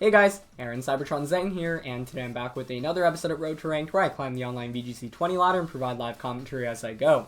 Hey guys, Aaron Cybertron Zeng here, and today I'm back with another episode of Road to Ranked where I climb the online VGC 20 ladder and provide live commentary as I go.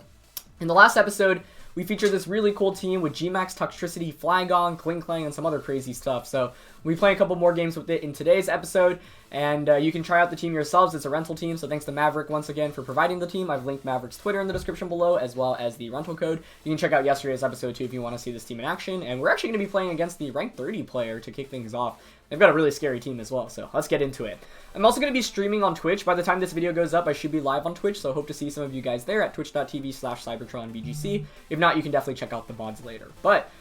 In the last episode, we featured this really cool team with G-Max Toxtricity, Flygon, Klinklang, and some other crazy stuff. So we play a couple more games with it in today's episode, and you can try out the team yourselves. It's a rental team, so thanks to Maverick once again for providing the team. I've linked Maverick's Twitter in the description below, as well as the rental code. You can check out yesterday's episode too if you want to see this team in action. And we're actually going to be playing against the rank 30 player to kick things off. They've got a really scary team as well, so let's get into it. I'm also going to be streaming on Twitch. By the time this video goes up, I should be live on Twitch, so hope to see some of you guys there at twitch.tv/CybertronVGC. If not, you can definitely check out the VODs later. But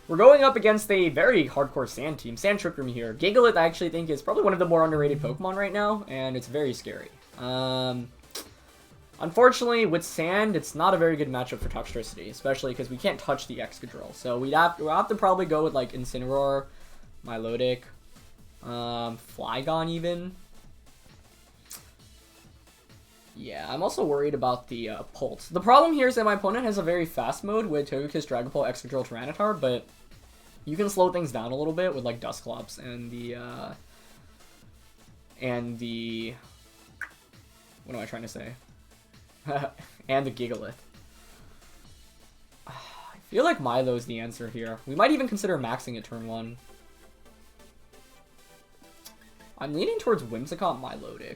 we're going up against a very hardcore Sand team. Sand Trick Room here. GIGALITH, I actually think, is probably one of the more underrated Pokemon right now, and it's very scary. Unfortunately, with Sand, it's not a very good matchup for Toxtricity, especially because we can't touch the Excadrill. So we'll have to probably go with, like, Incineroar, Milotic, Flygon even. Yeah, I'm also worried about the Pulse. The problem here is that my opponent has a very fast mode with Togekiss, Dragapult, Excadrill, Tyranitar, but you can slow things down a little bit with like Dusclops and the what am I trying to say? And the Gigalith. I feel like Milo's the answer here. We might even consider maxing at turn 1. I'm leaning towards Whimsicott Milotic.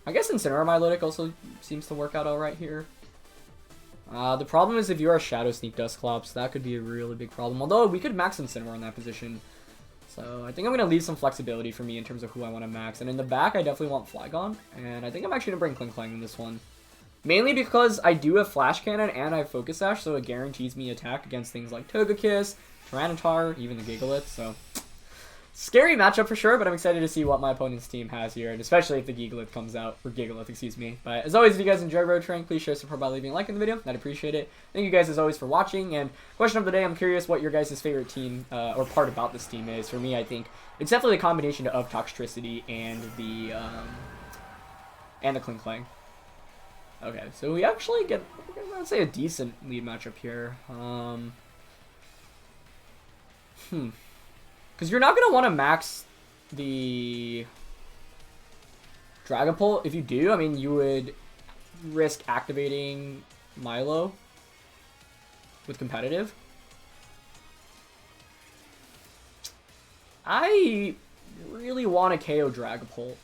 I guess Incineroar Milotic also seems to work out alright here. The problem is if you are Shadow Sneak Dusclops, that could be a really big problem. Although, we could max Incineroar in that position. So, I think I'm going to leave some flexibility for me in terms of who I want to max. And in the back, I definitely want Flygon. And I think I'm actually going to bring Klinklang in this one. Mainly because I do have Flash Cannon and I have Focus Sash, so it guarantees me attack against things like Togekiss, Tyranitar, even the Gigalith, so scary matchup for sure, but I'm excited to see what my opponent's team has here, and especially if the Gigalith comes out, or Gigalith, excuse me. But as always, if you guys enjoy Road Train, please show support by leaving a like in the video. I'd appreciate it. Thank you guys as always for watching, and question of the day, I'm curious what your guys' favorite team, or part about this team is. For me, I think it's definitely a combination of Toxtricity and the Klinklang. Okay, so we actually get, let's say, a decent lead matchup here. Because you're not going to want to max the Dragapult. If you do, I mean, you would risk activating Milo with competitive. I really want to KO Dragapult.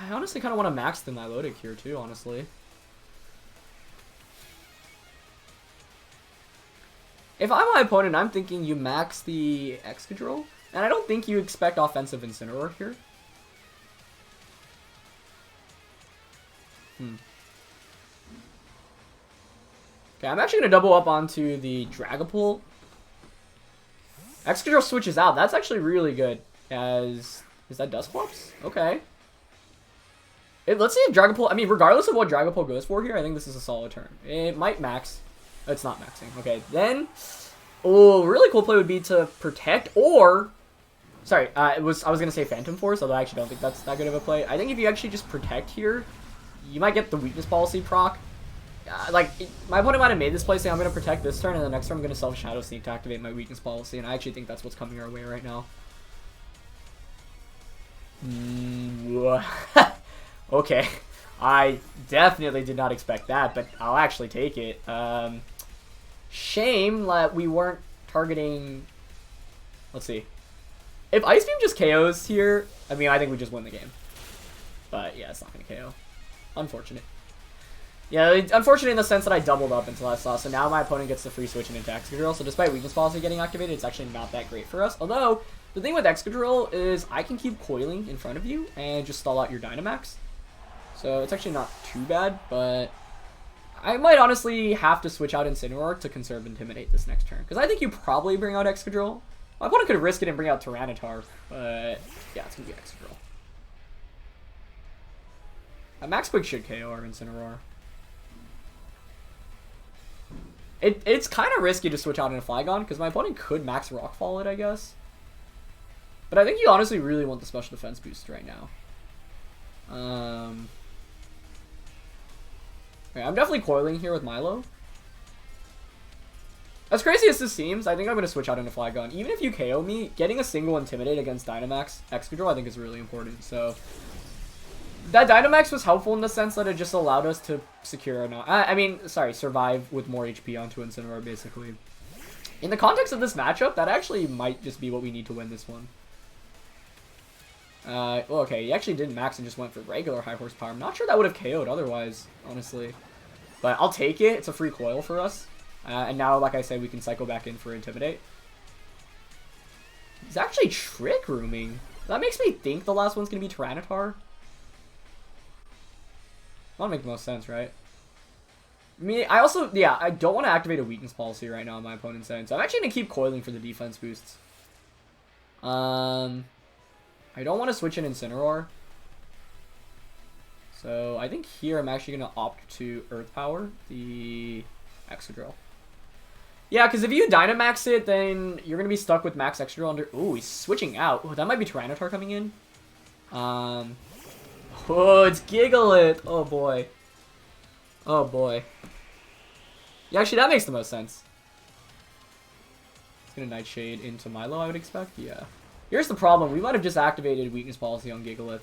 I honestly kind of want to max the Milotic here too, honestly. If I'm my opponent, I'm thinking you max the Excadrill, and I don't think you expect offensive Incineroar here. Okay, I'm actually going to double up onto the Dragapult. Excadrill switches out. That's actually really good. Is that Dusclops? Okay. Let's see if Dragapult, I mean, regardless of what Dragapult goes for here, I think this is a solid turn. It might max. It's not maxing. Okay, then, oh, really cool play would be to protect, or, sorry, I was gonna say Phantom Force, although I actually don't think that's that good of a play. I think if you actually just protect here, you might get the Weakness Policy proc. My opponent might have made this play saying I'm gonna protect this turn, and the next turn I'm gonna self Shadow Sneak to activate my Weakness Policy, and I actually think that's what's coming our way right now. Okay, I definitely did not expect that, but I'll actually take it. Shame that we weren't targeting. Let's see. If Ice Beam just KOs here, I mean, I think we just win the game. But yeah, it's not going to KO. Unfortunate. Yeah, unfortunate in the sense that I doubled up until I saw. So now my opponent gets the free switch into Excadrill. So despite Weakness Policy getting activated, it's actually not that great for us. Although, the thing with Excadrill is I can keep coiling in front of you and just stall out your Dynamax. So it's actually not too bad, but I might honestly have to switch out Incineroar to conserve Intimidate this next turn. Because I think you probably bring out Excadrill. My opponent could risk it and bring out Tyranitar, but yeah, it's going to be Excadrill. Max Quick should KO our Incineroar. It's kind of risky to switch out in a Flygon, because my opponent could max Rockfall it, I guess. But I think you honestly really want the special defense boost right now. I Okay, I'm definitely coiling here with Milo. As crazy as this seems, I think I'm going to switch out into Flygon. Even if you KO me, getting a single Intimidate against Dynamax Excadrill I think is really important. So that Dynamax was helpful in the sense that it just allowed us to secure survive with more HP onto Incineroar, basically. In the context of this matchup, that actually might just be what we need to win this one. Well, okay, he actually didn't max and just went for regular high horsepower. I'm not sure that would have KO'd otherwise, honestly. But I'll take it. It's a free coil for us. And now, like I said, we can cycle back in for Intimidate. He's actually Trick Rooming. That makes me think the last one's going to be Tyranitar. That'll make the most sense, right? I mean, I also, yeah, I don't want to activate a weakness policy right now on my opponent's end. So I'm actually going to keep coiling for the defense boosts. I don't want to switch in Incineroar. So I think here I'm actually going to opt to Earth Power the Excadrill. Yeah, because if you Dynamax it, then you're going to be stuck with Max Excadrill under... Ooh, he's switching out. Oh, that might be Tyranitar coming in. Oh, it's Gigalith. Oh, boy. Oh, boy. Yeah, actually, that makes the most sense. It's going to Nightshade into Milo, I would expect. Yeah. Here's the problem. We might have just activated Weakness Policy on Gigalith.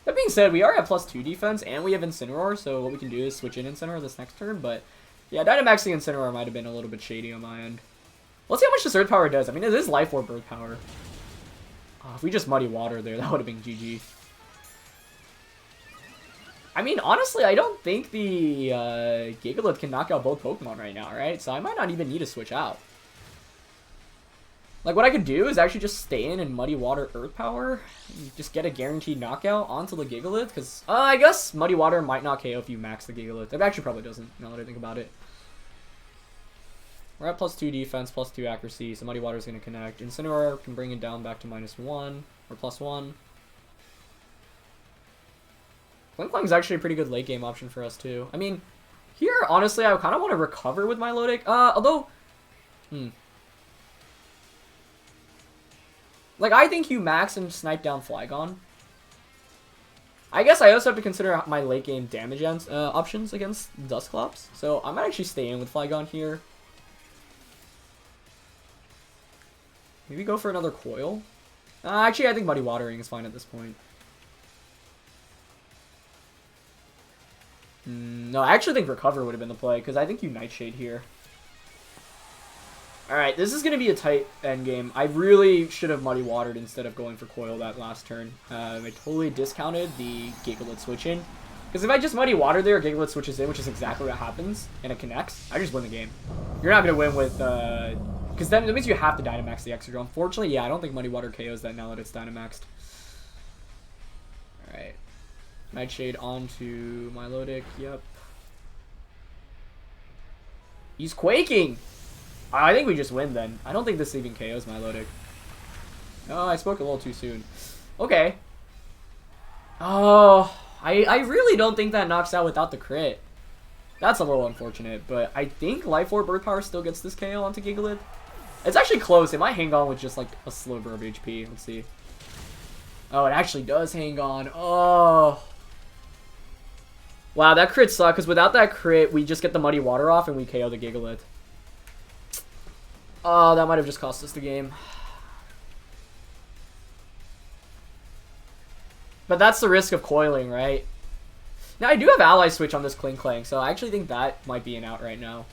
That being said, we are at +2 defense, and we have Incineroar, so what we can do is switch in Incineroar this next turn, but... Yeah, Dynamaxing Incineroar might have been a little bit shady on my end. Let's see how much this Earth Power does. I mean, it is Life Orb Earth Power. Oh, if we just Muddy Water there, that would have been GG. I mean, honestly, I don't think the Gigalith can knock out both Pokemon right now, right? So I might not even need to switch out. Like, what I could do is actually just stay in and Muddy Water Earth Power. Just get a guaranteed knockout onto the Gigalith. Because, I guess Muddy Water might not KO if you max the Gigalith. It actually probably doesn't, now that I think about it. We're at +2 defense, +2 accuracy, so Muddy Water is going to connect. Incineroar can bring it down back to -1, or +1. Klinklang is actually a pretty good late game option for us, too. I mean, here, honestly, I kind of want to recover with Milotic. Although... Like, I think you max and snipe down Flygon. I guess I also have to consider my late game damage options against Dusclops. So I might actually stay in with Flygon here. Maybe go for another Coil. Actually, I think Muddy Watering is fine at this point. No, I actually think Recover would have been the play, because I think you Nightshade here. Alright, this is going to be a tight endgame. I really should have Muddy Watered instead of going for Coil that last turn. I totally discounted the Gigalith switch in. Because if I just Muddy Water there, Gigalith switches in, which is exactly what happens, and it connects, I just win the game. You're not going to win with... Because then that means you have to Dynamax the Excadrill. Unfortunately, yeah, I don't think Muddy Water KOs that now that it's Dynamaxed. Alright. Nightshade onto Milotic, yep. He's quaking! I think we just win then. I don't think this even KOs Milotic. Oh, I spoke a little too soon. Okay. Oh, I really don't think that knocks out without the crit. That's a little unfortunate, but I think Life Orb Earth Power still gets this KO onto Gigalith. It's actually close. It might hang on with just like a sliver of HP. Let's see. Oh, it actually does hang on. Oh. Wow, that crit sucked, because without that crit, we just get the Muddy Water off and we KO the Gigalith. Oh, that might have just cost us the game. But that's the risk of coiling, right? Now, I do have Ally Switch on this Klinklang, so I actually think that might be an out right now.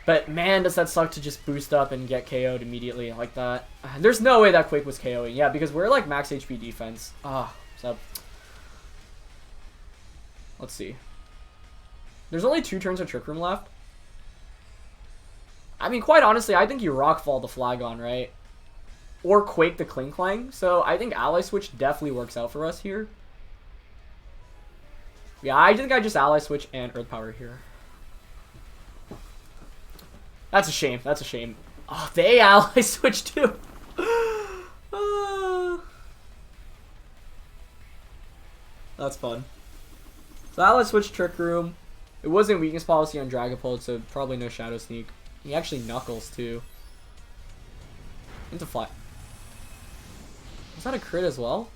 But man, does that suck to just boost up and get KO'd immediately like that. There's no way that Quake was KOing. Yeah, because we're like max HP defense. So... Let's see. There's only 2 turns of Trick Room left. I mean, quite honestly, I think you Rockfall the Flygon, right? Or Quake the Klinklang. So I think Ally Switch definitely works out for us here. Yeah, I think I just Ally Switch and Earth Power here. That's a shame. That's a shame. Oh, they Ally Switch too. That's fun. So Ally Switch Trick Room. It wasn't Weakness Policy on Dragapult, so probably no Shadow Sneak. He actually Knuckles too. Into Fly. Was that a crit as well?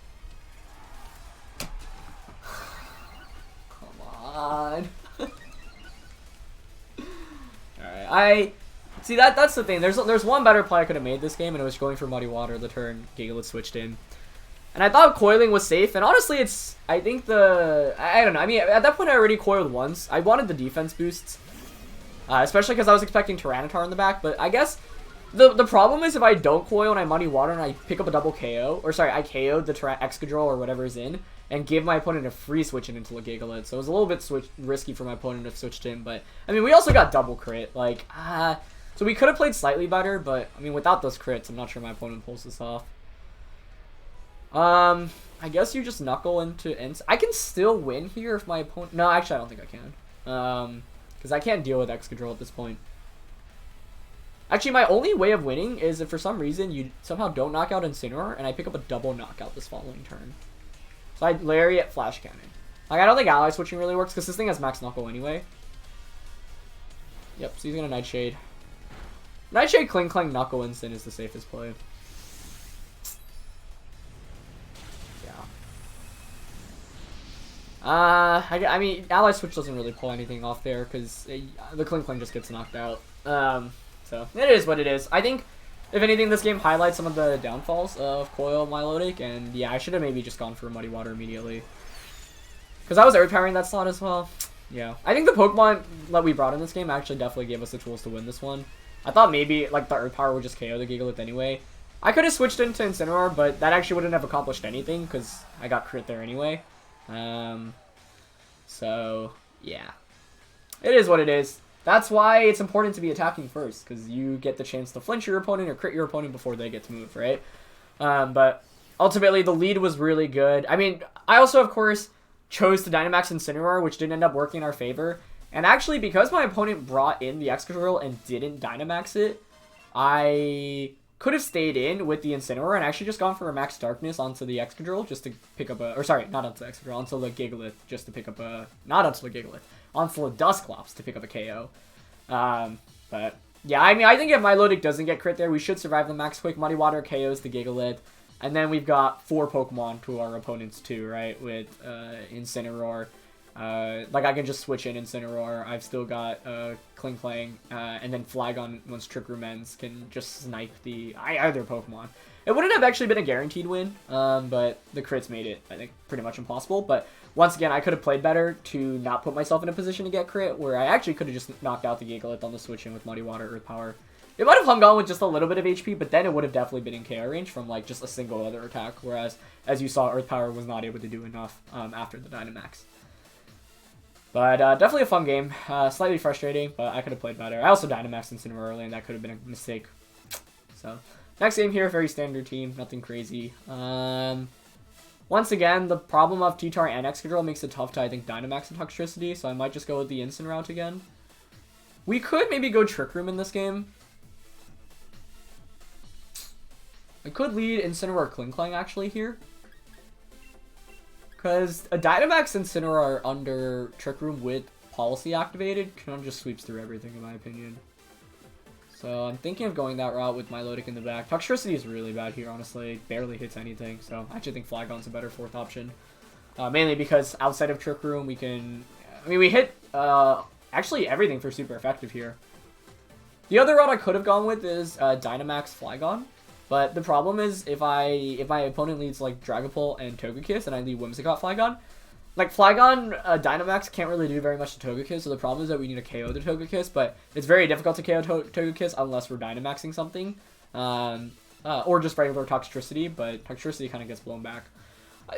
Come god. Alright, see that's the thing. There's one better play I could have made this game, and it was going for Muddy Water the turn GIGALITH switched in. And I thought coiling was safe, and honestly I think I don't know, I mean, at that point I already coiled once. I wanted the defense boosts, especially because I was expecting Tyranitar in the back, but I guess the problem is if I don't coil and I Muddy Water and I pick up a double KO, or sorry, I KO'd the Excadrill or whatever is in, and give my opponent a free switch in into a GIGALITH, so it was a little bit risky for my opponent to have switched in, but, I mean, we also got double crit, like, so we could have played slightly better, but, I mean, without those crits, I'm not sure my opponent pulls this off. I guess you just knuckle into I can still win here if my opponent... No, actually, I don't think I can. Because I can't deal with Excadrill at this point. Actually, my only way of winning is if for some reason you somehow don't knock out Incineroar, and I pick up a double knockout this following turn. So I Lariat, Flash Cannon. Like, I don't think ally switching really works, because this thing has max knuckle anyway. Yep, so he's gonna Nightshade. Nightshade, Kling Klang, Knuckle, Incin is the safest play. I mean, Ally Switch doesn't really pull anything off there, because the Kling Klang just gets knocked out. So, it is what it is. I think, if anything, this game highlights some of the downfalls of Coil Milotic, and yeah, I should have maybe just gone for Muddy Water immediately. Because I was Earth Powering that slot as well. Yeah. I think the Pokemon that we brought in this game actually definitely gave us the tools to win this one. I thought maybe, like, the Earth Power would just KO the GIGALITH anyway. I could have switched into Incineroar, but that actually wouldn't have accomplished anything, because I got crit there anyway. So, yeah. It is what it is. That's why it's important to be attacking first, because you get the chance to flinch your opponent or crit your opponent before they get to move, right? But ultimately, the lead was really good. I mean, I also, of course, chose to Dynamax Incineroar, which didn't end up working in our favor. And actually, because my opponent brought in the Excadrill and didn't Dynamax it, I could have stayed in with the Incineroar and actually just gone for a Max Darkness onto the Excadrill just to pick up a... Or sorry, not onto the Excadrill, onto the GIGALITH just to pick up a... Not onto the GIGALITH, onto the Dusclops to pick up a KO. But, yeah, I mean, I think if Milotic doesn't get crit there, we should survive the Max Quick. Muddy Water KOs the GIGALITH. And then we've got 4 Pokemon to our opponents too, right? With Incineroar. Like, I can just switch in Incineroar. I've still got Kling Klang, and then Flygon, once Trick Room ends, can just snipe the either Pokemon. It wouldn't have actually been a guaranteed win, but the crits made it, I think, pretty much impossible. But once again, I could have played better to not put myself in a position to get crit, where I actually could have just knocked out the GIGALITH on the switch in with Muddy Water, Earth Power. It might have hung on with just a little bit of HP, but then it would have definitely been in KO range from, like, just a single other attack, whereas, as you saw, Earth Power was not able to do enough after the Dynamax. But definitely a fun game. Slightly frustrating, but I could have played better. I also Dynamaxed Incineroar early, and that could have been a mistake. So, next game here, very standard team. Nothing crazy. Once again, the problem of T-Tar and Excadrill makes it tough to, I think, Dynamax and Toxtricity, so I might just go with the Incin route again. We could maybe go Trick Room in this game. I could lead Incineroar Kling Klang, actually, here. Because a Dynamax Incineroar under Trick Room with Policy activated kind of just sweeps through everything, in my opinion. So I'm thinking of going that route with Milotic in the back. Toxtricity is really bad here, honestly. It barely hits anything, so I actually think Flygon's a better 4th option. Mainly because outside of Trick Room, we can... I mean, we hit actually everything for super effective here. The other route I could have gone with is Dynamax Flygon. But the problem is, if my opponent leads, like, Dragapult and Togekiss, and I lead Whimsicott Flygon, like, Flygon, Dynamax can't really do very much to Togekiss, so the problem is that we need to KO the Togekiss, but it's very difficult to KO Togekiss unless we're Dynamaxing something, or just regular Toxtricity, but Toxtricity kind of gets blown back.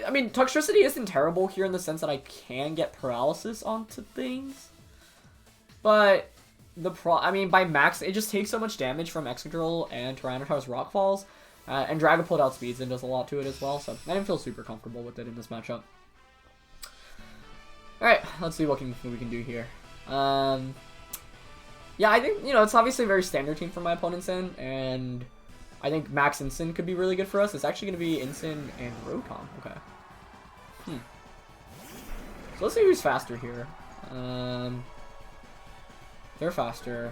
I mean, Toxtricity isn't terrible here in the sense that I can get Paralysis onto things, but... I mean, by max, it just takes so much damage from Excadrill and Tyranitar's Rock Falls, and Dragapult outspeeds and does a lot to it as well, so I didn't feel super comfortable with it in this matchup. Alright, let's see what we can do here. Yeah, I think, you know, it's obviously a very standard team for my opponents in, and I think Max Incin could be really good for us. It's actually going to be Incin and Rotom. Okay. So let's see who's faster here. They're faster.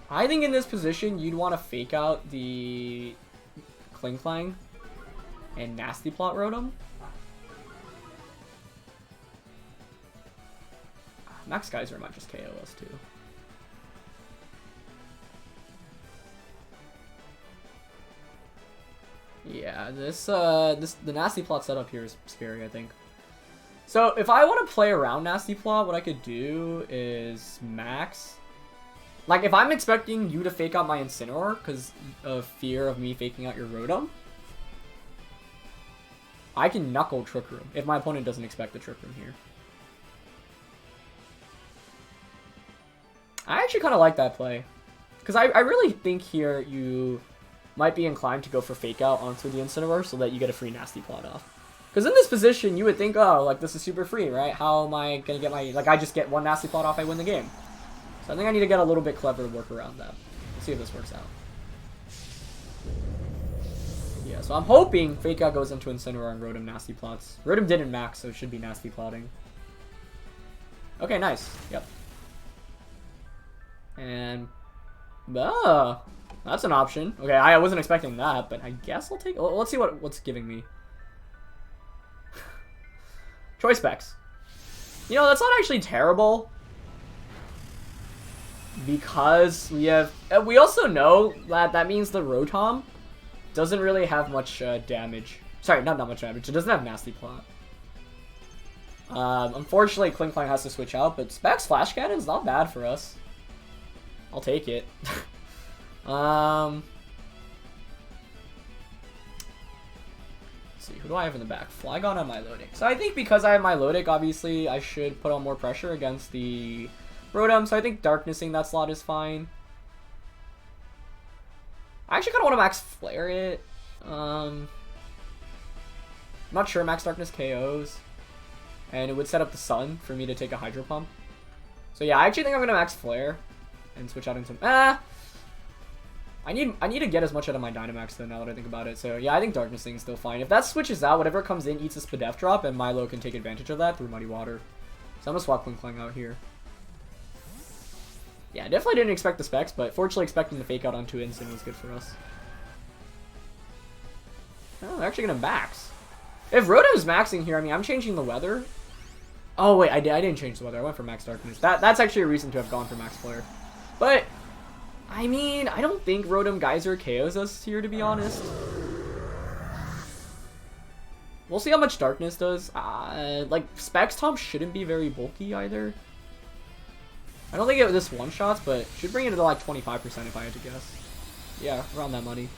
I think in this position, you'd want to fake out the Kling Klang and Nasty Plot Rotom. Max Geyser might just KO us too. Yeah, the Nasty Plot setup here is scary, I think. So if I want to play around Nasty Plot, what I could do is Max. Like, if I'm expecting you to fake out my Incineroar because of fear of me faking out your Rotom, I can Knuckle Trick Room if my opponent doesn't expect the Trick Room here. I actually kind of like that play. Because I really think here you might be inclined to go for Fake Out onto the Incineroar so that you get a free Nasty Plot off. Because in this position, you would think, oh, like, this is super free, right? How am I going to get my... Like, I just get one Nasty Plot off, I win the game. So I think I need to get a little bit clever to work around that. Let's see if this works out. Yeah, so I'm hoping Fake Out goes into Incineroar and Rotom Nasty Plots. Rotom didn't max, so it should be Nasty Plotting. Okay, nice. Yep. And... that's an option. Okay, I wasn't expecting that, but I guess I'll take... Let's see what's giving me. Choice Specs. You know, that's not actually terrible. Because we have... we also know that that means the Rotom doesn't really have much damage. Sorry, not much damage. It doesn't have Nasty Plot. Unfortunately, Klinklang has to switch out, but Specs Flash Cannon's not bad for us. I'll take it. Let's see, who do I have in the back? Flygon and Milotic. So I think because I have Milotic, obviously, I should put on more pressure against the Rotom, so I think Darknessing that slot is fine. I actually kind of want to Max Flare it. I'm not sure Max Darkness KOs. And it would set up the Sun for me to take a Hydro Pump. So yeah, I actually think I'm going to Max Flare and switch out into... I need to get as much out of my Dynamax though, now that I think about it. So yeah, I think Darknessing is still fine. If that switches out, whatever comes in eats a Spadef drop, and Milo can take advantage of that through Muddy Water. So I'm going to swap Klinklang out here. Yeah, definitely didn't expect the Specs, but fortunately expecting the Fake Out onto Instant was good for us. Oh, they're actually going to max. If Rotom's maxing here, I mean, I'm changing the weather. Oh, wait, I didn't change the weather. I went for Max Darkness. That's actually a reason to have gone for Max Flare. But, I mean, I don't think Rotom Geyser KOs us here, to be honest. We'll see how much Darkness does. Like, Specs Tom shouldn't be very bulky either. I don't think this one-shots, but should bring it to like 25% if I had to guess. Yeah, around that money.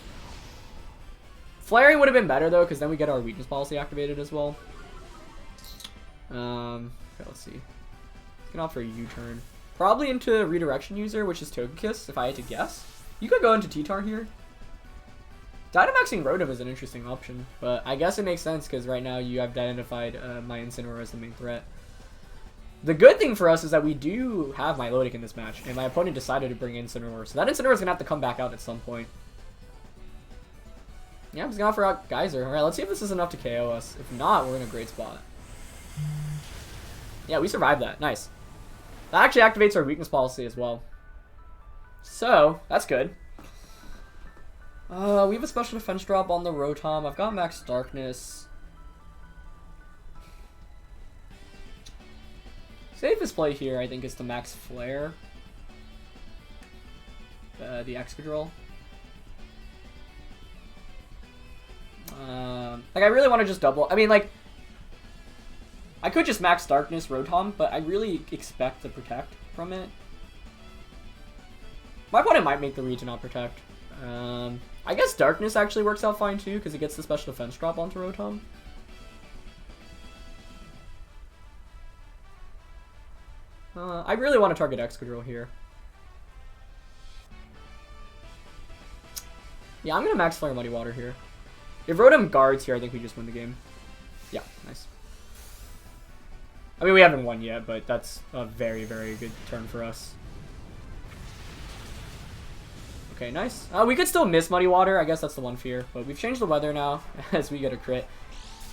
Flaring would have been better though, because then we get our weakness policy activated as well. Okay, let's see. Let's get off for a U-turn. Probably into Redirection User, which is Togekiss, if I had to guess. You could go into T-Tar here. Dynamaxing Rotom is an interesting option, but I guess it makes sense because right now you have identified my Incineroar as the main threat. The good thing for us is that we do have Milotic in this match, and my opponent decided to bring Incineroar, so that Incineroar is going to have to come back out at some point. Yeah, I'm just going to offer out Geyser. Alright, let's see if this is enough to KO us. If not, we're in a great spot. Yeah, we survived that. Nice. That actually activates our weakness policy as well. So, that's good. We have a special defense drop on the Rotom. I've got Max Darkness. Safest play here, I think, is to Max Flare. The Excadrill. Like, I really want to just double... I mean, like... I could just Max Darkness Rotom, but I really expect to Protect from it. My opponent might make the read to not Protect. I guess Darkness actually works out fine, too, because it gets the special defense drop onto Rotom. I really want to target Excadrill here. Yeah, I'm going to Max Flare Muddy Water here. If Rotom guards here, I think we just win the game. Yeah, nice. I mean, we haven't won yet, but that's a very, very good turn for us. Okay, nice. We could still miss Muddy Water. I guess that's the one fear. But we've changed the weather now as we get a crit.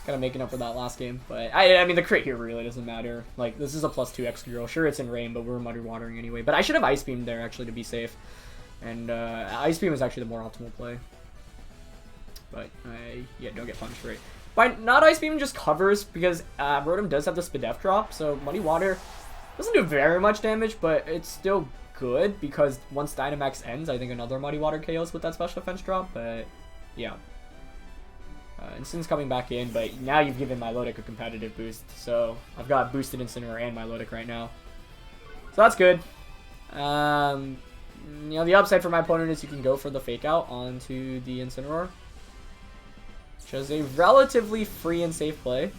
Kind of making up for that last game. But, I mean, the crit here really doesn't matter. Like, this is a +2 Excadrill. Sure, it's in rain, but we're Muddy Watering anyway. But I should have Ice Beam there, actually, to be safe. And Ice Beam is actually the more optimal play. But, yeah, don't get punished for it. By not Ice Beam just covers, because Rotom does have the Spadef drop. So, Muddy Water Doesn't do very much damage, but it's still good because once Dynamax ends, I think another Muddy Water KOs with that special defense drop, but yeah. Instin's coming back in, but now you've given Milotic a competitive boost, so I've got boosted Incineroar and Milotic right now. So that's good. You know, the upside for my opponent is you can go for the Fake Out onto the Incineroar, which is a relatively free and safe play.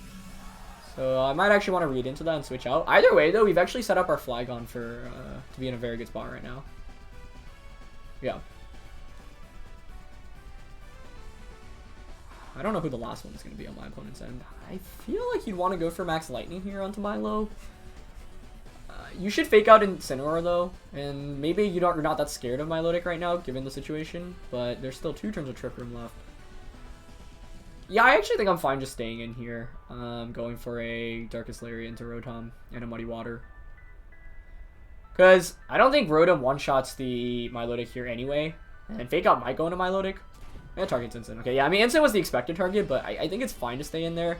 So I might actually want to read into that and switch out. Either way, though, we've actually set up our Flygon for to be in a very good spot right now. Yeah. I don't know who the last one is going to be on my opponent's end. I feel like you'd want to go for Max Lightning here onto Milo. You should Fake Out Incineroar, though. And maybe you're not that scared of Milotic right now, given the situation. But there's still 2 turns of Trick Room left. Yeah, I actually think I'm fine just staying in here. Going for a Darkest Lariat into Rotom and a Muddy Water. Because I don't think Rotom one-shots the Milotic here anyway. And Fake Out might go into Milotic. And target's Incin. Okay, yeah, I mean, Incin was the expected target, but I think it's fine to stay in there.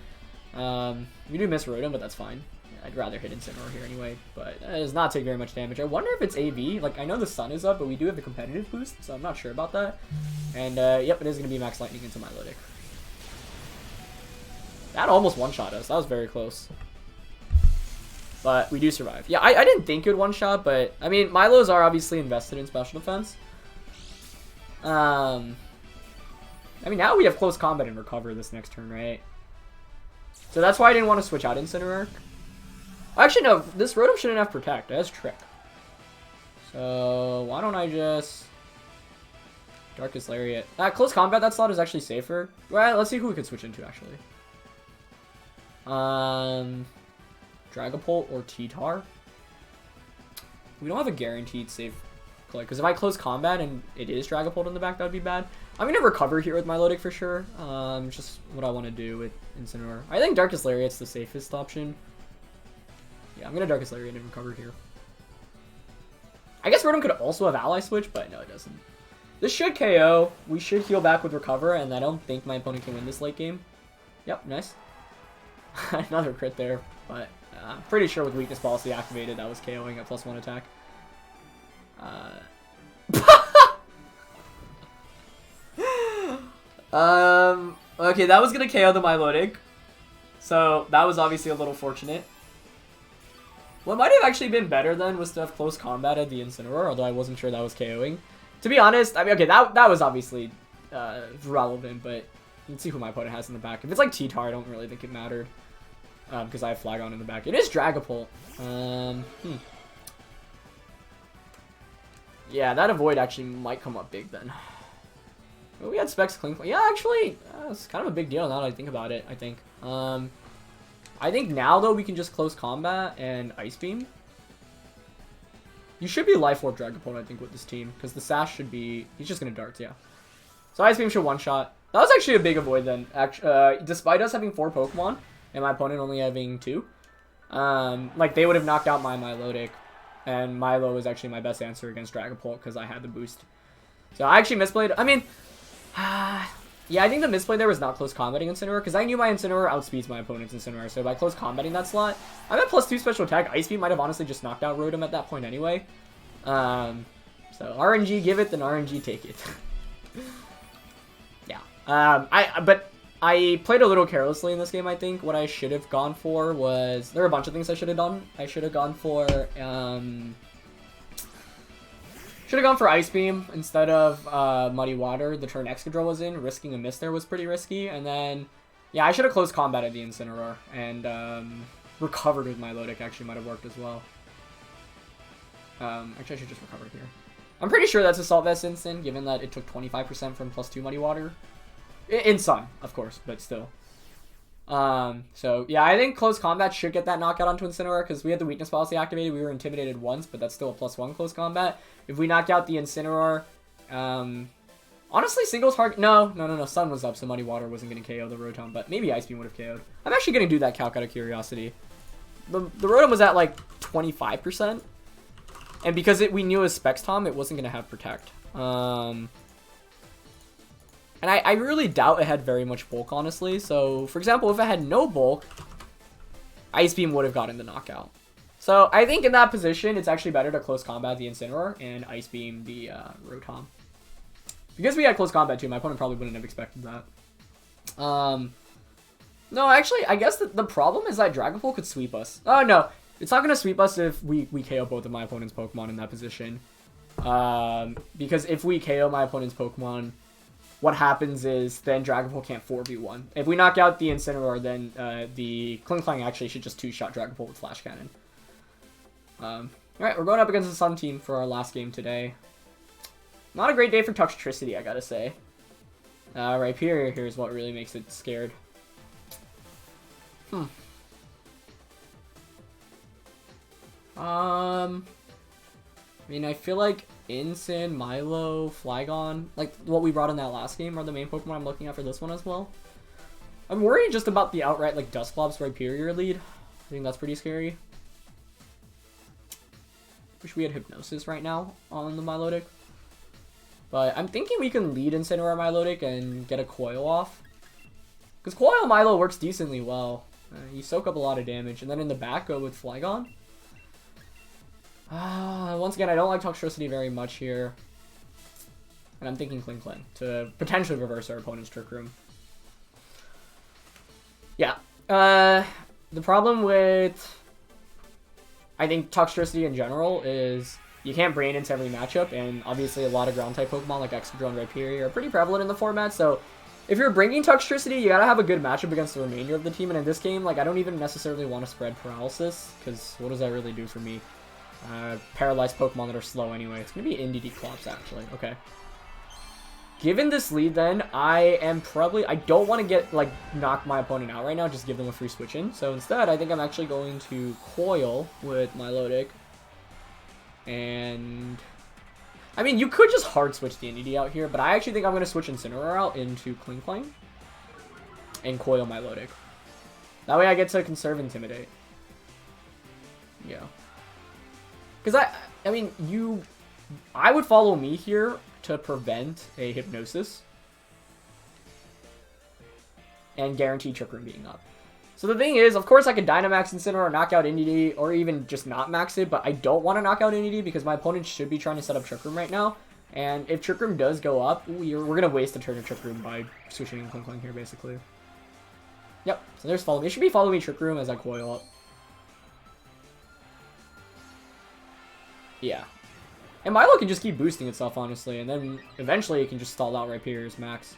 We do miss Rotom, but that's fine. I'd rather hit Incineroar here anyway, but it does not take very much damage. I wonder if it's AV. Like, I know the sun is up, but we do have the competitive boost, so I'm not sure about that. And, yep, it is going to be Max Lightning into Milotic. That almost one-shot us. That was very close. But we do survive. Yeah, I didn't think it would one-shot, but, I mean, Milos are obviously invested in special defense. I mean, now we have close combat and recover this next turn, right? So that's why I didn't want to switch out Incineroar. Actually, no, this Rotom shouldn't have Protect. It has Trick. So why don't I just Darkest Lariat? Close combat, that slot is actually safer. Well, let's see who we could switch into, actually. Dragapult or T-Tar. We don't have a guaranteed safe play, because if I close combat and it is Dragapult in the back, that would be bad. I'm going to recover here with Milotic for sure. Just what I want to do with Incineroar. I think Darkest Lariat's the safest option. Yeah, I'm going to Darkest Lariat and recover here. I guess Rotom could also have Ally Switch, but no, it doesn't. This should KO. We should heal back with Recover, and I don't think my opponent can win this late game. Yep, nice. Another crit there, but I'm pretty sure with Weakness Policy activated, that was KOing at +1 attack. Okay, that was going to KO the Milotic. So, that was obviously a little fortunate. What might have actually been better then was to have close combat at the Incineroar, although I wasn't sure that was KOing. To be honest, I mean, okay, that was obviously relevant, but let's see who my opponent has in the back. If it's like T-Tar, I don't really think it mattered, because I have Flygon in the back. It is Dragapult. Yeah, that Avoid actually might come up big then. Well, we had Specs Cling. Yeah, actually, it's kind of a big deal now that I think about it, I think. I think now, though, we can just close combat and Ice Beam. You should be Life Orb Dragapult, I think, with this team, because the Sash should be... He's just going to Darts, yeah. So Ice Beam should one-shot. That was actually a big avoid then. Despite us having 4 Pokemon, and my opponent only having 2, like, they would have knocked out my Milotic, and Milo was actually my best answer against Dragapult, because I had the boost. So I actually misplayed... I mean... yeah, I think the misplay there was not close combating Incineroar, because I knew my Incineroar outspeeds my opponent's Incineroar, so by close combating that slot, I'm at +2 special attack. Ice Beam might have honestly just knocked out Rotom at that point anyway. So RNG give it, then RNG take it. Yeah. But I played a little carelessly in this game, I think. What I should have gone for was... There are a bunch of things I should have done. I should have gone for... Should have gone for Ice Beam instead of Muddy Water the turn Excadrill was in. Risking a miss there was pretty risky. And then, yeah, I should have closed combat at the Incineroar. And recovered with Milotic actually might have worked as well. Actually, I should just recover here. I'm pretty sure that's Assault Vest Instant, given that it took 25% from +2 Muddy Water. In Sun, of course, but still. So, yeah, I think close combat should get that knockout onto Incineroar, because we had the Weakness Policy activated. We were intimidated once, but that's still a +1 close combat. If we knock out the Incineroar, honestly, singles hard. No. Sun was up, so Muddy Water wasn't going to KO the Rotom, but maybe Ice Beam would have KO'd. I'm actually going to do that calc out of curiosity. The Rotom was at like 25%, and because we knew it was Specs Tom, it wasn't going to have Protect. And I really doubt it had very much bulk, honestly. So, for example, if it had no bulk, Ice Beam would have gotten the knockout. So I think in that position, it's actually better to close combat the Incineroar and Ice Beam the Rotom. Because we had close combat too, my opponent probably wouldn't have expected that. No, actually, I guess the problem is that Dragapult could sweep us. Oh, no. It's not going to sweep us if we KO both of my opponent's Pokemon in that position. Because if we KO my opponent's Pokemon, what happens is then Dragapult can't 4v1. If we knock out the Incineroar, then the Klinklang actually should just two-shot Dragapult with Flash Cannon. Alright, we're going up against the Sun team for our last game today. Not a great day for Toxtricity, I gotta say. Rhyperior here is what really makes it scared. I mean, I feel like Incin, Milo, Flygon, like what we brought in that last game, are the main Pokemon I'm looking at for this one as well. I'm worried just about the outright, like, Dusclops Rhyperior lead. I think that's pretty scary. Wish we had Hypnosis right now on the Milotic. But I'm thinking we can lead Incineroar Milotic and get a Coil off. Because Coil Milo works decently well. You soak up a lot of damage. And then in the back, go with Flygon. Once again, I don't like Toxtricity very much here. And I'm thinking Klinklang to potentially reverse our opponent's Trick Room. Yeah. The problem with, I think, Toxtricity in general is you can't Brain into every matchup, and obviously a lot of ground-type Pokemon like Excadrill and Rhyperior are pretty prevalent in the format, so if you're bringing Toxtricity, you gotta have a good matchup against the remainder of the team, and in this game, like, I don't even necessarily want to spread Paralysis, because what does that really do for me? Paralyzed Pokemon that are slow anyway. It's gonna be NDD Clops, actually. Okay. Given this lead, then, I don't want to get, like, knock my opponent out right now, just give them a free switch in. So instead, I think I'm actually going to Coil with Milotic. And I mean, you could just hard switch the NDD out here, but I actually think I'm going to switch Incineroar out into Klinklang and Coil Milotic. That way I get to conserve Intimidate. Yeah. Because I mean, I would follow me here to prevent a Hypnosis and guarantee Trick Room being up. So the thing is, of course, I could Dynamax Incineroar, knock out NDD, or even just not max it, but I don't want to knock out NDD because my opponent should be trying to set up Trick Room right now. And if Trick Room does go up, we're going to waste a turn of Trick Room by switching in Klinklang here, basically. Yep, so there's Follow Me. It should be Follow Me Trick Room as I Coil up. Yeah. And Milo can just keep boosting itself, honestly, and then eventually it can just stall out Rhyperior's max.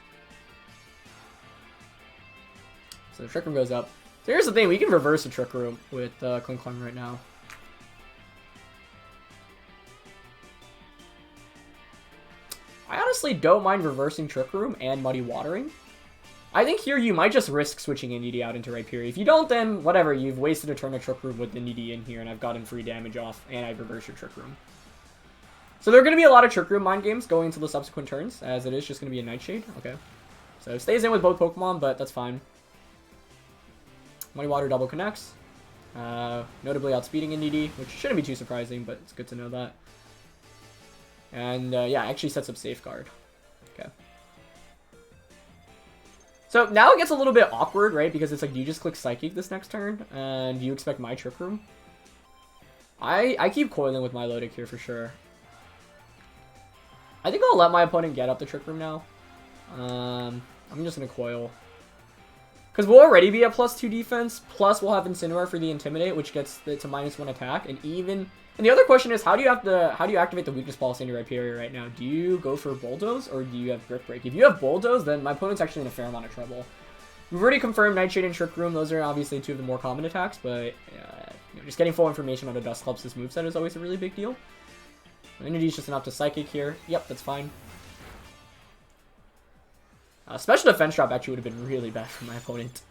So the Trick Room goes up. So here's the thing, we can reverse a Trick Room with Klinklang right now. I honestly don't mind reversing Trick Room and Muddy Watering. I think here you might just risk switching NDD out into Rhyperior. If you don't, then whatever, you've wasted a turn of Trick Room with NDD in here, and I've gotten free damage off, and I've reversed your Trick Room. So there are going to be a lot of Trick Room mind games going into the subsequent turns, as it is just going to be a Nightshade. Okay. So it stays in with both Pokemon, but that's fine. Muddy Water double connects. Notably outspeeding NDD, which shouldn't be too surprising, but it's good to know that. And yeah, actually sets up Safeguard. Okay. So now it gets a little bit awkward, right? Because it's like, do you just click Psychic this next turn? And do you expect my Trick Room? I keep coiling with Milotic here for sure. I think I'll let my opponent get up the Trick Room now. I'm just going to Coil. Because we'll already be at +2 defense, plus we'll have Incineroar for the Intimidate, which gets it to -1 attack. And the other question is, how do you activate the weakness policy into Rhyperior right now? Do you go for Bulldoze or do you have Brick Break? If you have Bulldoze, then my opponent's actually in a fair amount of trouble. We've already confirmed Nightshade and Trick Room. Those are obviously two of the more common attacks, but just getting full information on the Dusclops' moveset is always a really big deal. Entity's just enough to Psychic here. Yep, that's fine. Special Defense drop actually would have been really bad for my opponent.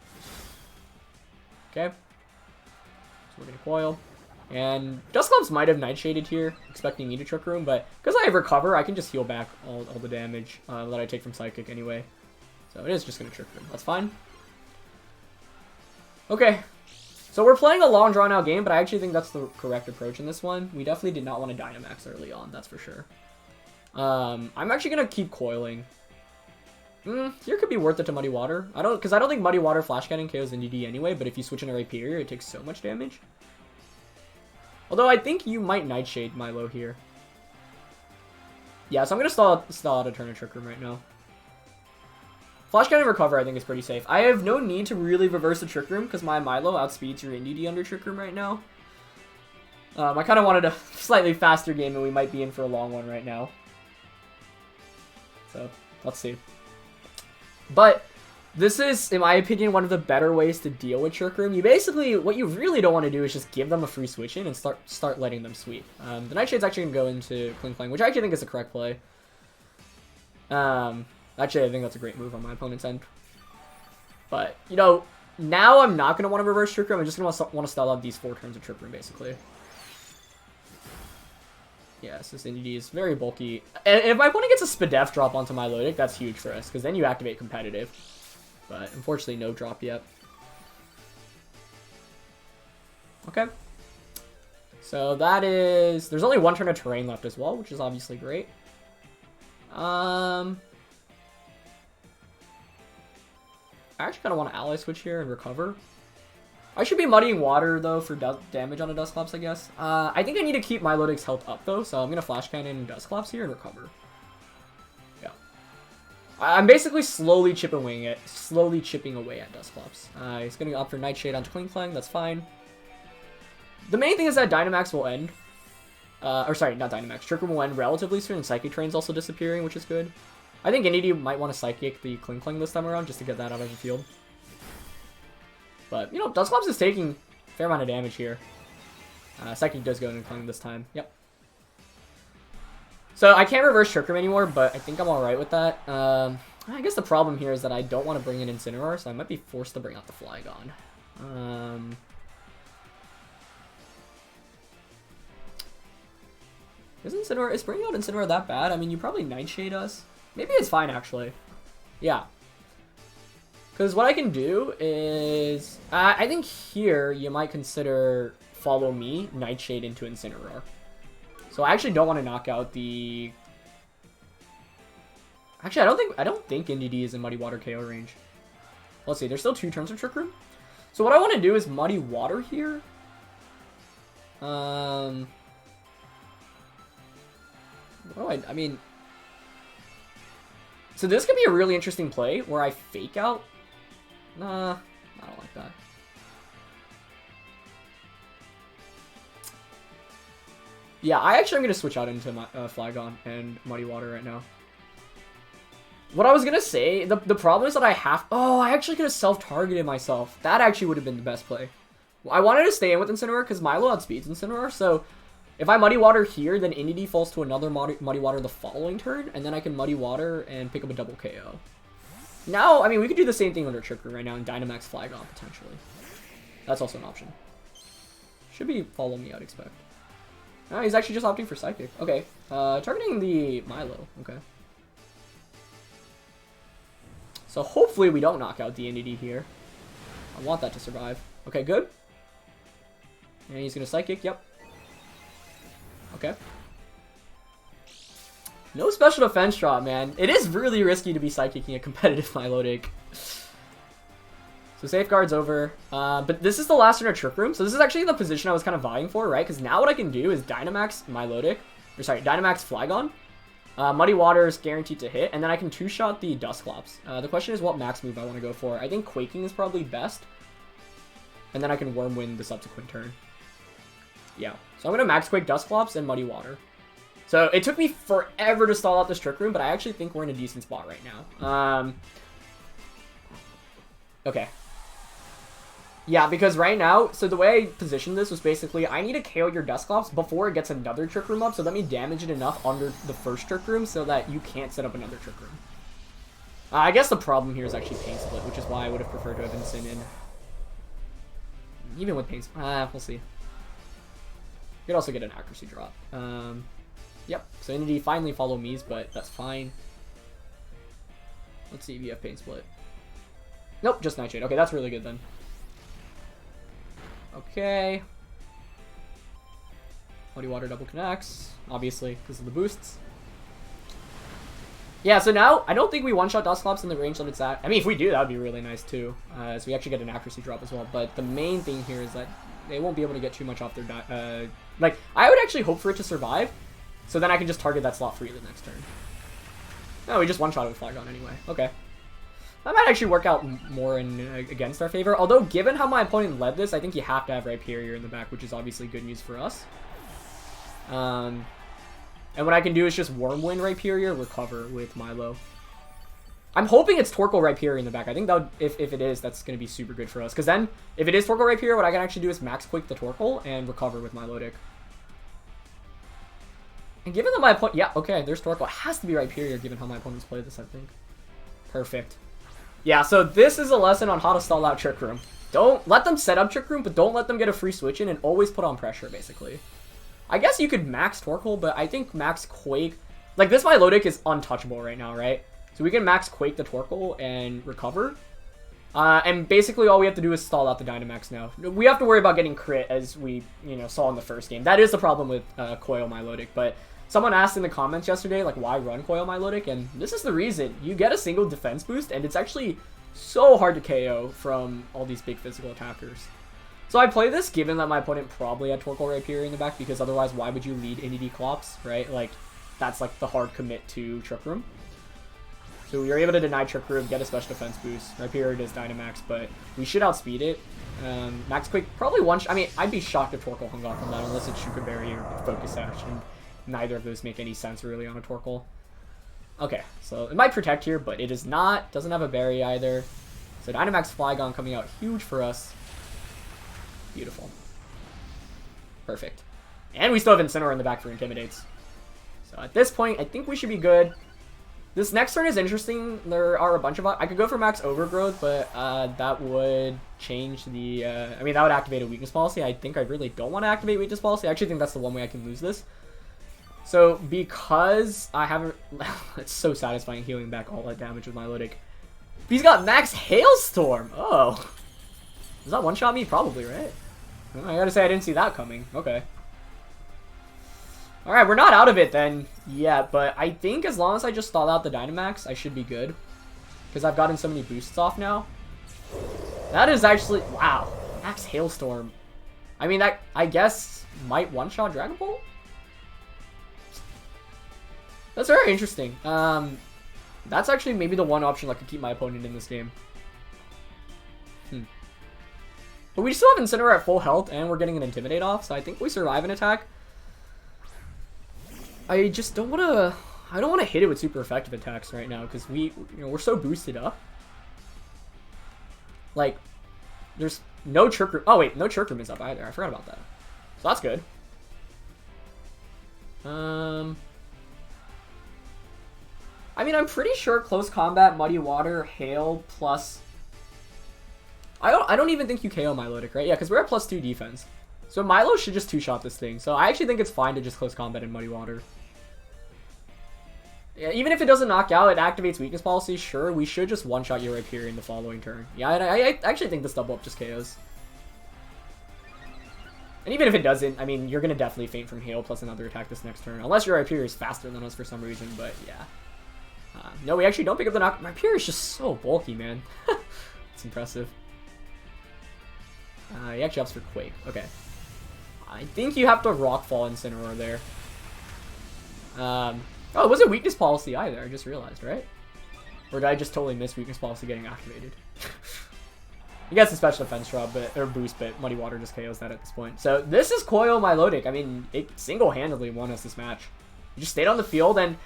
Okay. So we're going to Coil. And Dusclops might have Nightshaded here, expecting me to Trick Room, but because I have Recover, I can just heal back all the damage that I take from Psychic anyway. So it is just going to Trick Room. That's fine. Okay. So we're playing a long drawn-out game, but I actually think that's the correct approach in this one. We definitely did not want to Dynamax early on, that's for sure. I'm actually going to keep Coiling. Here could be worth it to Muddy Water. Because I don't think Muddy Water Flash Cannon KOs NDD anyway, but if you switch into Rhyperior, it takes so much damage. Although I think you might Nightshade Milo here. Yeah, so I'm going to stall out a turn of Trick Room right now. Flash Cannon Recover I think is pretty safe. I have no need to really reverse the Trick Room because my Milo outspeeds your NDD under Trick Room right now. I kind of wanted a slightly faster game and we might be in for a long one right now. So, let's see. But this is, in my opinion, one of the better ways to deal with Trick Room. You basically, what you really don't want to do is just give them a free switch in and start letting them sweep. The Nightshade's actually going to go into Kling Klang, which I actually think is the correct play. Actually, I think that's a great move on my opponent's end. But, you know, now I'm not going to want to reverse Trick Room. I'm just going to want to stall out these 4 turns of Trick Room, basically. Yes, this NDD is very bulky. And if my opponent gets a Spadef drop onto my Milotic, that's huge for us, because then you activate competitive. But unfortunately, no drop yet. Okay. So that is... There's only 1 turn of terrain left as well, which is obviously great. I actually kind of want to ally switch here and recover. I should be muddying water, though, for damage on a Dusclops, I guess. I think I need to keep Milotic's health up, though, so I'm going to Flash Cannon Dusclops here and recover. Yeah. I'm basically slowly chipping away at Dusclops. He's going to opt for Nightshade onto Kling Klang, that's fine. The main thing is that Dynamax will end. Or sorry, not Dynamax. Trick Room will end relatively soon, and Psychic Train's also disappearing, which is good. I think NDD might want to Psychic the Kling Klang this time around, just to get that out of the field. But, you know, Dusclops is taking a fair amount of damage here. Psychic does go into Klang this time. Yep. So, I can't reverse Trick Room anymore, but I think I'm alright with that. I guess the problem here is that I don't want to bring in Incineroar, so I might be forced to bring out the Flygon. Is bringing out Incineroar that bad? I mean, you probably Nightshade us. Maybe it's fine, actually. Yeah. Because what I can do is... I think here you might consider Follow Me, Nightshade into Incineroar. So I actually don't want to knock out the... Actually, I don't think NDD is in Muddy Water KO range. Let's see, there's still 2 turns of Trick Room. So what I want to do is Muddy Water here. What do I mean... So this could be a really interesting play where I fake out. Nah, I don't like that. Yeah, I actually am going to switch out into my Flygon and Muddy Water right now. What I was going to say, the problem is that I actually could have self-targeted myself. That actually would have been the best play. I wanted to stay in with Incineroar because Milo outspeeds Incineroar, so if I Muddy Water here, then NDD falls to another Muddy Water the following turn, and then I can Muddy Water and pick up a double KO. Now, I mean, we could do the same thing under Trick Room right now and Dynamax Flygon, potentially. That's also an option. Should be Follow Me, I'd expect. Oh, he's actually just opting for Psychic. Okay. Targeting the Milo. Okay. So hopefully we don't knock out the NDD here. I want that to survive. Okay, good. And he's going to Psychic, yep. Okay. No special defense drop, man. It is really risky to be Psychicking a competitive Milotic. So Safeguard's over. But this is the last turn of Trick Room. So this is actually the position I was kind of vying for, right? Because now what I can do is Dynamax Milotic. Or sorry, Dynamax Flygon. Muddy Water is guaranteed to hit. And then I can 2-shot the Dusclops. The question is what max move I want to go for. I think Quaking is probably best. And then I can Wormwind the subsequent turn. Yeah. So I'm going to Max Quake Dusclops and Muddy Water. So it took me forever to stall out this Trick Room, but I actually think we're in a decent spot right now. Okay. Yeah, because right now, so the way I positioned this was basically, I need to KO your Dusclops before it gets another Trick Room up, so let me damage it enough under the first Trick Room so that you can't set up another Trick Room. I guess the problem here is actually Pain Split, which is why I would have preferred to have Incin in. Even with Pain Split, we'll see. You could also get an accuracy drop. Yep, so ND finally Follow Me's, but that's fine. Let's see if you have Pain Split. Nope, just Nightshade. Okay, that's really good then. Okay. Muddy Water double connects, obviously, because of the boosts. Yeah, so now, I don't think we one-shot Dusclops in the range that it's at. I mean, if we do, that would be really nice, too. So we actually get an accuracy drop as well. But the main thing here is that they won't be able to get too much off their Like, I would actually hope for it to survive, so then I can just target that slot free the next turn. No, we just one-shot it with Flygon anyway. Okay. That might actually work out more against our favor. Although, given how my opponent led this, I think you have to have Rhyperior in the back, which is obviously good news for us. And what I can do is just Wormwind Rhyperior, recover with Milo. I'm hoping it's Torkoal Rhyperior in the back. I think that would, if it is, that's going to be super good for us. Because then, if it is Torkoal Rhyperior, what I can actually do is Max Quake the Torkoal and recover with Milotic. And given that my opponent... Yeah, okay, there's Torkoal. It has to be Rhyperior given how my opponents played this, I think. Perfect. Yeah, so this is a lesson on how to stall out Trick Room. Don't let them set up Trick Room, but don't let them get a free switch in, and always put on pressure, basically. I guess you could Max Torkoal, but I think Max Quake... Like, this Milotic is untouchable right now, right? So we can Max Quake the Torkoal and recover. And basically all we have to do is stall out the Dynamax now. We have to worry about getting crit, as we, saw in the first game. That is the problem with Coil Milotic, but... Someone asked in the comments yesterday, like, why run Coil Milotic? And this is the reason. You get a single defense boost, and it's actually so hard to KO from all these big physical attackers. So I play this given that my opponent probably had Torkoal Rhyperior in the back, because otherwise, why would you lead into Declops, right? Like, that's, like, the hard commit to Trick Room. So we were able to deny Trick Room, get a special defense boost. Rhyperior does Dynamax, but we should outspeed it. Max Quake probably I mean, I'd be shocked if Torkoal hung off on that, unless it's Shuka Berry or Focus Sash, and neither of those make any sense really on a Torkoal. Okay, so it might protect here, but it is not. Doesn't have a berry either. So Dynamax Flygon coming out huge for us. Beautiful. Perfect. And we still have Incineroar in the back for Intimidates. So at this point, I think we should be good. This next turn is interesting. There are a bunch of... I could go for Max Overgrowth, but that would change the... I mean, that would activate a Weakness Policy. I think I really don't want to activate Weakness Policy. I actually think that's the one way I can lose this. So, because I haven't... It's so satisfying healing back all that damage with Milotic. He's got Max Hailstorm! Oh. Does that one-shot me? Probably, right? I gotta say, I didn't see that coming. Okay. Alright, we're not out of it then yet, but I think as long as I just stall out the Dynamax, I should be good. Because I've gotten so many boosts off now. That is actually... Wow. Max Hailstorm. I mean, that, I guess, might one-shot Dragon Ball? That's very interesting. That's actually maybe the one option that could keep my opponent in this game. But we still have Incineroar at full health, and we're getting an Intimidate off, so I think we survive an attack. I just don't want to... I don't want to hit it with super effective attacks right now, because we're so boosted up. Like, there's no Trick Room... Oh, wait, no Trick Room is up either. I forgot about that. So that's good. I mean, I'm pretty sure Close Combat, Muddy Water, Hail, plus... I don't even think you KO Milotic, right? Yeah, because we're at +2 defense. So Milo should just two-shot this thing. So I actually think it's fine to just Close Combat and Muddy Water. Yeah, even if it doesn't knock out, it activates Weakness Policy. Sure, we should just one-shot your Rhyperior in the following turn. Yeah, I actually think this double up just KOs. And even if it doesn't, I mean, you're going to definitely faint from Hail plus another attack this next turn. Unless your Rhyperior is faster than us for some reason, but yeah. No, we actually don't pick up the knock. My Rhyperior is just so bulky, man. It's impressive. He actually ups for Quake. Okay. I think you have to Rockfall Incineroar there. Oh, it wasn't Weakness Policy either. I just realized, right? Or did I just totally miss Weakness Policy getting activated? He gets a special defense drop, or boost, but Muddy Water just KOs that at this point. So this is Coil Milotic. I mean, it single-handedly won us this match. You just stayed on the field, and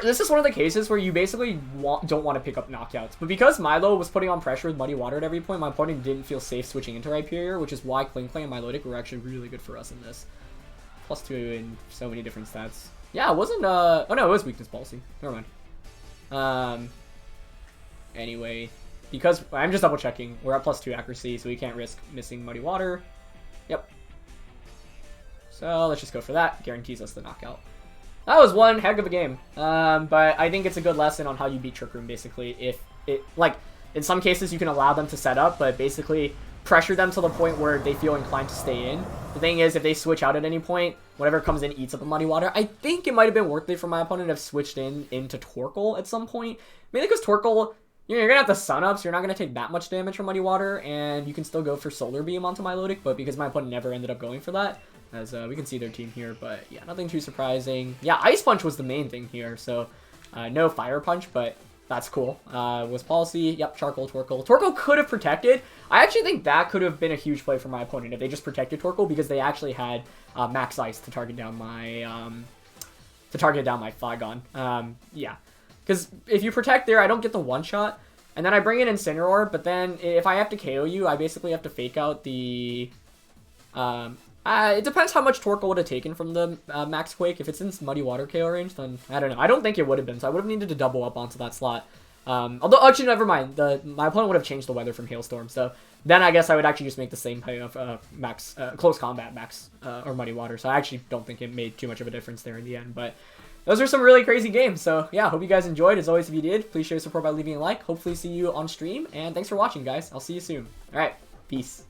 this is one of the cases where you basically don't want to pick up knockouts. But because Milo was putting on pressure with Muddy Water at every point, my opponent didn't feel safe switching into Rhyperior, which is why Kling Kling and Milotic were actually really good for us in this. +2 in so many different stats. Yeah, it wasn't, oh no, it was Weakness Policy. Never mind. Anyway, because, I'm just double checking. We're at +2 accuracy, so we can't risk missing Muddy Water. Yep. So, let's just go for that. Guarantees us the knockout. That was one heck of a game, but I think it's a good lesson on how you beat Trick Room, basically. If it, like, in some cases you can allow them to set up, but basically pressure them to the point where they feel inclined to stay in. The thing is, if they switch out at any point, whatever comes in eats up the Muddy Water. I think it might have been worth it for my opponent to have switched into Torkoal at some point. Mainly because Torkoal, you're going to have the Sun Up, so you're not going to take that much damage from Muddy Water, and you can still go for Solar Beam onto Milotic, but because my opponent never ended up going for that, as we can see their team here. But yeah, nothing too surprising. Yeah, Ice Punch was the main thing here, so no Fire Punch, but that's cool. Was Policy, yep, Charcoal, Torkoal. Torkoal could have protected. I actually think that could have been a huge play for my opponent if they just protected Torkoal, because they actually had Max Ice to target down my Flygon. Yeah, because if you protect there, I don't get the one-shot, and then I bring in Incineroar, but then if I have to KO you, I basically have to fake out the... it depends how much Torkoal would have taken from the Max Quake. If it's in Muddy Water KO range, then I don't know. I don't think it would have been, so I would have needed to double up onto that slot. Although, actually, never mind. My opponent would have changed the weather from Hailstorm, so then I guess I would actually just make the same play of Close Combat Max or Muddy Water. So I actually don't think it made too much of a difference there in the end, but those are some really crazy games. So yeah, hope you guys enjoyed. As always, if you did, please show your support by leaving a like. Hopefully see you on stream, and thanks for watching, guys. I'll see you soon. All right, peace.